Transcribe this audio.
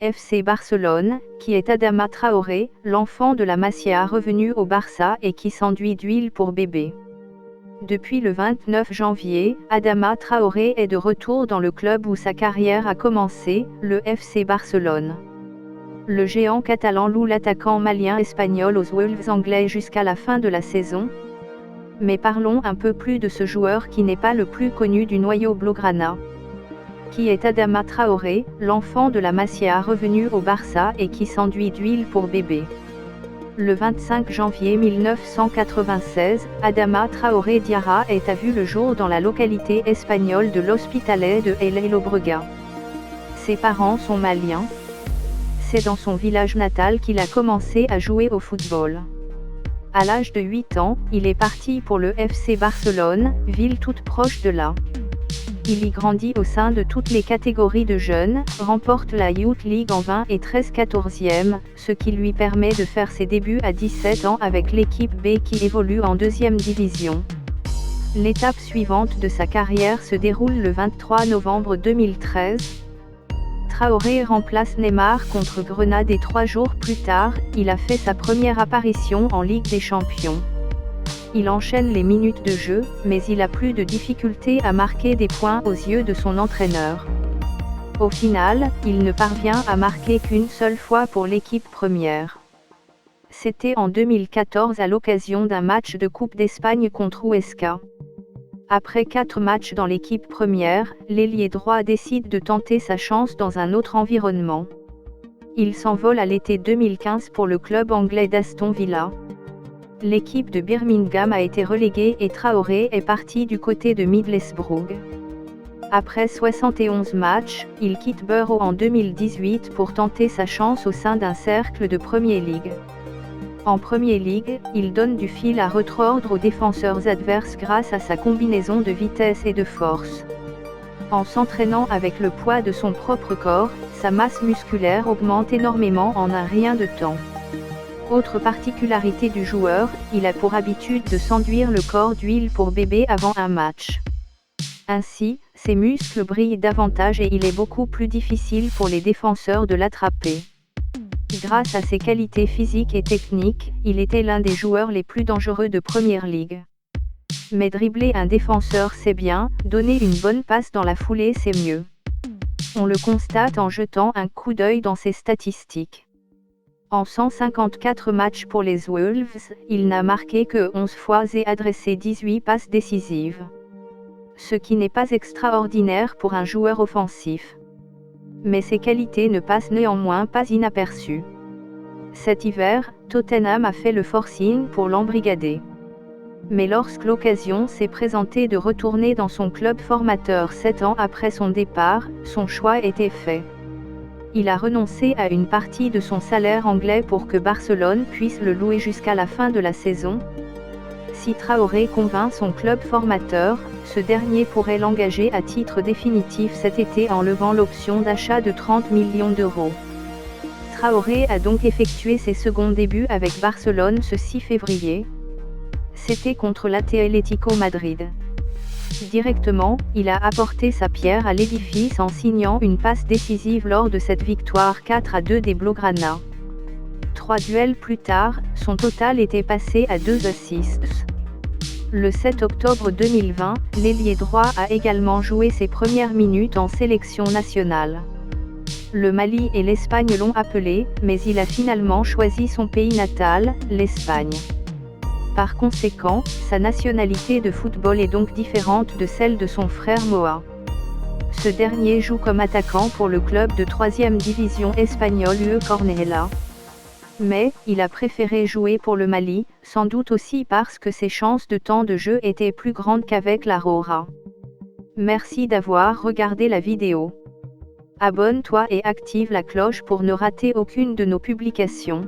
FC Barcelone, qui est Adama Traoré, l'enfant de la Masia revenu au Barça et qui s'enduit d'huile pour bébé. Depuis le 29 janvier, Adama Traoré est de retour dans le club où sa carrière a commencé, le FC Barcelone. Le géant catalan loue l'attaquant malien espagnol aux Wolves anglais jusqu'à la fin de la saison. Mais parlons un peu plus de ce joueur qui n'est pas le plus connu du noyau blaugrana. Qui est Adama Traoré, l'enfant de la Masia revenu au Barça et qui s'enduit d'huile pour bébé. Le 25 janvier 1996, Adama Traoré Diarra a vu le jour dans la localité espagnole de l'Hospitalet de El Llobregat. Ses parents sont maliens. C'est dans son village natal qu'il a commencé à jouer au football. À l'âge de 8 ans, il est parti pour le FC Barcelone, ville toute proche de là. Il y grandit au sein de toutes les catégories de jeunes, remporte la Youth League en 20 et 13 14e, ce qui lui permet de faire ses débuts à 17 ans avec l'équipe B qui évolue en 2e division. L'étape suivante de sa carrière se déroule le 23 novembre 2013. Traoré remplace Neymar contre Grenade et 3 jours plus tard, il a fait sa première apparition en Ligue des Champions. Il enchaîne les minutes de jeu, mais il a plus de difficultés à marquer des points aux yeux de son entraîneur. Au final, il ne parvient à marquer qu'une seule fois pour l'équipe première. C'était en 2014 à l'occasion d'un match de Coupe d'Espagne contre Huesca. Après 4 matchs dans l'équipe première, l'ailier droit décide de tenter sa chance dans un autre environnement. Il s'envole à l'été 2015 pour le club anglais d'Aston Villa. L'équipe de Birmingham a été reléguée et Traoré est parti du côté de Middlesbrough. Après 71 matchs, il quitte Borough en 2018 pour tenter sa chance au sein d'un cercle de Premier League. En Premier League, il donne du fil à retordre aux défenseurs adverses grâce à sa combinaison de vitesse et de force. En s'entraînant avec le poids de son propre corps, sa masse musculaire augmente énormément en un rien de temps. Autre particularité du joueur, il a pour habitude de s'enduire le corps d'huile pour bébé avant un match. Ainsi, ses muscles brillent davantage et il est beaucoup plus difficile pour les défenseurs de l'attraper. Grâce à ses qualités physiques et techniques, il était l'un des joueurs les plus dangereux de Premier League. Mais dribbler un défenseur c'est bien, donner une bonne passe dans la foulée c'est mieux. On le constate en jetant un coup d'œil dans ses statistiques. En 154 matchs pour les Wolves, il n'a marqué que 11 fois et adressé 18 passes décisives. Ce qui n'est pas extraordinaire pour un joueur offensif. Mais ses qualités ne passent néanmoins pas inaperçues. Cet hiver, Tottenham a fait le forcing pour l'embrigader. Mais lorsque l'occasion s'est présentée de retourner dans son club formateur 7 ans après son départ, son choix était fait. Il a renoncé à une partie de son salaire anglais pour que Barcelone puisse le louer jusqu'à la fin de la saison. Si Traoré convainc son club formateur, ce dernier pourrait l'engager à titre définitif cet été en levant l'option d'achat de 30 millions d'euros. Traoré a donc effectué ses seconds débuts avec Barcelone ce 6 février. C'était contre l'Atlético Madrid. Directement, il a apporté sa pierre à l'édifice en signant une passe décisive lors de cette victoire 4-2 des Blaugrana. 3 duels plus tard, son total était passé à 2 assists. Le 7 octobre 2020, l'ailier droit a également joué ses premières minutes en sélection nationale. Le Mali et l'Espagne l'ont appelé, mais il a finalement choisi son pays natal, l'Espagne. Par conséquent, sa nationalité de football est donc différente de celle de son frère Moa. Ce dernier joue comme attaquant pour le club de 3e division espagnole UE Cornellà. Mais, il a préféré jouer pour le Mali, sans doute aussi parce que ses chances de temps de jeu étaient plus grandes qu'avec la Roja. Merci d'avoir regardé la vidéo. Abonne-toi et active la cloche pour ne rater aucune de nos publications.